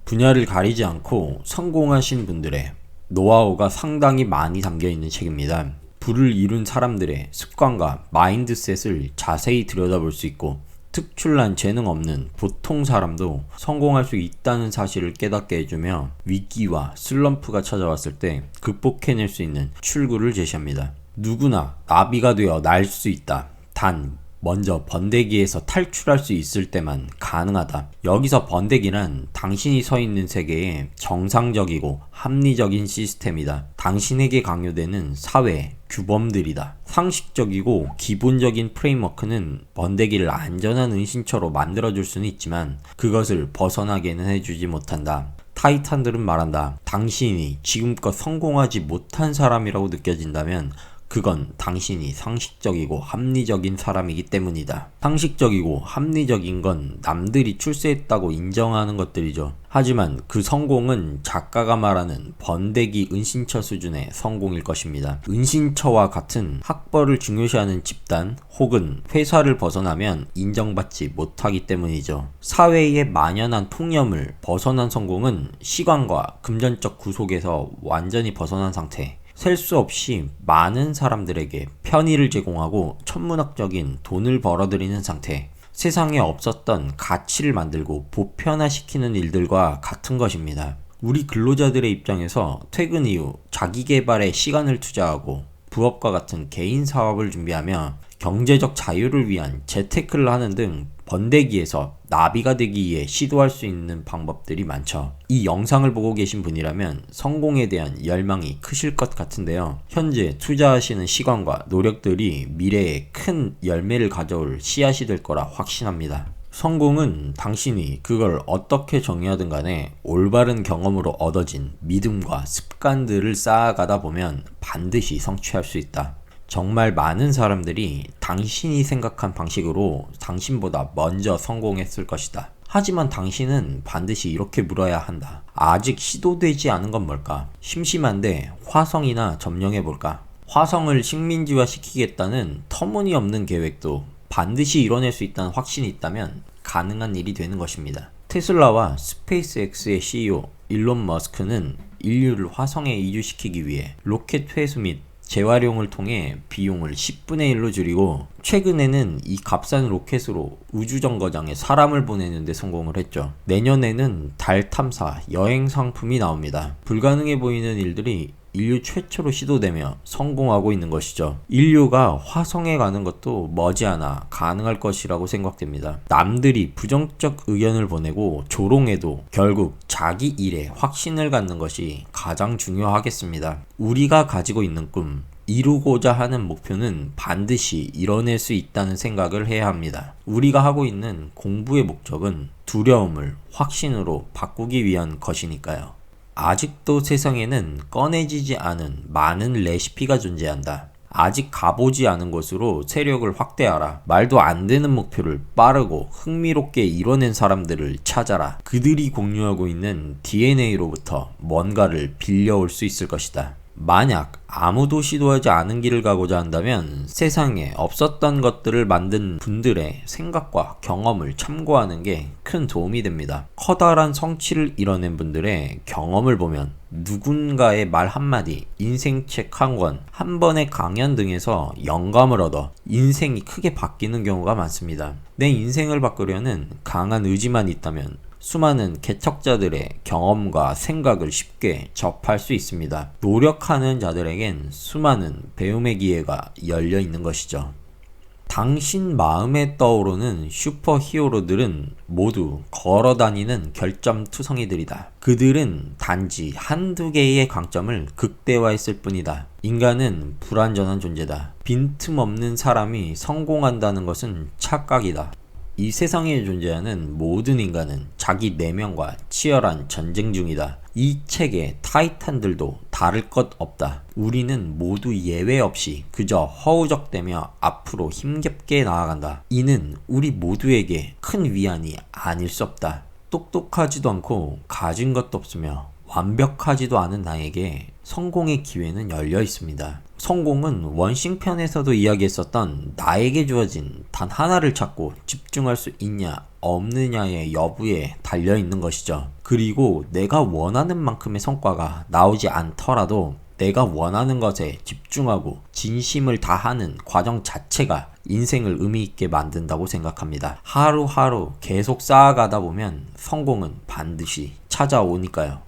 분야를 가리지 않고 성공하신 분들의 노하우가 상당히 많이 담겨있는 책입니다. 부를 이룬 사람들의 습관과 마인드셋을 자세히 들여다볼 수 있고 특출난 재능 없는 보통 사람도 성공할 수 있다는 사실을 깨닫게 해주며 위기와 슬럼프가 찾아왔을 때 극복해낼 수 있는 출구를 제시합니다. 누구나 나비가 되어 날 수 있다. 단 먼저 번데기에서 탈출할 수 있을 때만 가능하다. 여기서 번데기란 당신이 서 있는 세계의 정상적이고 합리적인 시스템이다. 당신에게 강요되는 사회 규범들이다. 상식적이고 기본적인 프레임워크는 번데기를 안전한 은신처로 만들어줄 수는 있지만 그것을 벗어나게는 해주지 못한다. 타이탄들은 말한다. 당신이 지금껏 성공하지 못한 사람이라고 느껴진다면 그건 당신이 상식적이고 합리적인 사람이기 때문이다. 상식적이고 합리적인 건 남들이 출세했다고 인정하는 것들이죠. 하지만 그 성공은 작가가 말하는 번데기 은신처 수준의 성공일 것입니다. 은신처와 같은 학벌을 중요시하는 집단 혹은 회사를 벗어나면 인정받지 못하기 때문이죠. 사회에 만연한 통념을 벗어난 성공은 시간과 금전적 구속에서 완전히 벗어난 상태. 셀 수 없이 많은 사람들에게 편의를 제공하고 천문학적인 돈을 벌어들이는 상태. 세상에 없었던 가치를 만들고 보편화시키는 일들과 같은 것입니다. 우리 근로자들의 입장에서 퇴근 이후 자기 개발에 시간을 투자하고 부업과 같은 개인 사업을 준비하며 경제적 자유를 위한 재테크를 하는 등 번데기에서 나비가 되기 위해 시도할 수 있는 방법들이 많죠. 이 영상을 보고 계신 분이라면 성공에 대한 열망이 크실 것 같은데요. 현재 투자하시는 시간과 노력들이 미래에 큰 열매를 가져올 씨앗이 될 거라 확신합니다. 성공은 당신이 그걸 어떻게 정의하든 간에 올바른 경험으로 얻어진 믿음과 습관들을 쌓아가다 보면 반드시 성취할 수 있다. 정말 많은 사람들이 당신이 생각한 방식으로 당신보다 먼저 성공했을 것이다. 하지만 당신은 반드시 이렇게 물어야 한다. 아직 시도되지 않은 건 뭘까? 심심한데 화성이나 점령해볼까? 화성을 식민지화 시키겠다는 터무니없는 계획도 반드시 이뤄낼 수 있다는 확신이 있다면 가능한 일이 되는 것입니다. 테슬라와 스페이스X의 CEO 일론 머스크는 인류를 화성에 이주시키기 위해 로켓 회수 및 재활용을 통해 비용을 10분의 1로 줄이고 최근에는 이 값싼 로켓으로 우주정거장에 사람을 보내는 데 성공을 했죠. 내년에는 달 탐사, 여행 상품이 나옵니다. 불가능해 보이는 일들이 인류 최초로 시도되며 성공하고 있는 것이죠. 인류가 화성에 가는 것도 머지않아 가능할 것이라고 생각됩니다. 남들이 부정적 의견을 보내고 조롱해도 결국 자기 일에 확신을 갖는 것이 가장 중요하겠습니다. 우리가 가지고 있는 꿈, 이루고자 하는 목표는 반드시 이뤄낼 수 있다는 생각을 해야 합니다. 우리가 하고 있는 공부의 목적은 두려움을 확신으로 바꾸기 위한 것이니까요. 아직도 세상에는 꺼내지지 않은 많은 레시피가 존재한다. 아직 가보지 않은 곳으로 세력을 확대하라. 말도 안 되는 목표를 빠르고 흥미롭게 이뤄낸 사람들을 찾아라. 그들이 공유하고 있는 DNA로부터 뭔가를 빌려올 수 있을 것이다. 만약 아무도 시도하지 않은 길을 가고자 한다면 세상에 없었던 것들을 만든 분들의 생각과 경험을 참고하는 게 큰 도움이 됩니다. 커다란 성취를 이뤄낸 분들의 경험을 보면 누군가의 말 한마디, 인생책 한 권, 한 번의 강연 등에서 영감을 얻어 인생이 크게 바뀌는 경우가 많습니다. 내 인생을 바꾸려는 강한 의지만 있다면 수많은 개척자들의 경험과 생각을 쉽게 접할 수 있습니다. 노력하는 자들에겐 수많은 배움의 기회가 열려 있는 것이죠. 당신 마음에 떠오르는 슈퍼히어로들은 모두 걸어다니는 결점투성이들이다. 그들은 단지 한두 개의 강점을 극대화했을 뿐이다. 인간은 불완전한 존재다. 빈틈없는 사람이 성공한다는 것은 착각이다. 이 세상에 존재하는 모든 인간은 자기 내면과 치열한 전쟁 중이다. 이 책의 타이탄들도 다를 것 없다. 우리는 모두 예외 없이 그저 허우적대며 앞으로 힘겹게 나아간다. 이는 우리 모두에게 큰 위안이 아닐 수 없다. 똑똑하지도 않고 가진 것도 없으며 완벽하지도 않은 나에게 성공의 기회는 열려 있습니다. 성공은 원싱편에서도 이야기했었던 나에게 주어진 단 하나를 찾고 집중할 수 있냐 없느냐의 여부에 달려있는 것이죠. 그리고 내가 원하는 만큼의 성과가 나오지 않더라도 내가 원하는 것에 집중하고 진심을 다하는 과정 자체가 인생을 의미있게 만든다고 생각합니다. 하루하루 계속 쌓아가다 보면 성공은 반드시 찾아오니까요.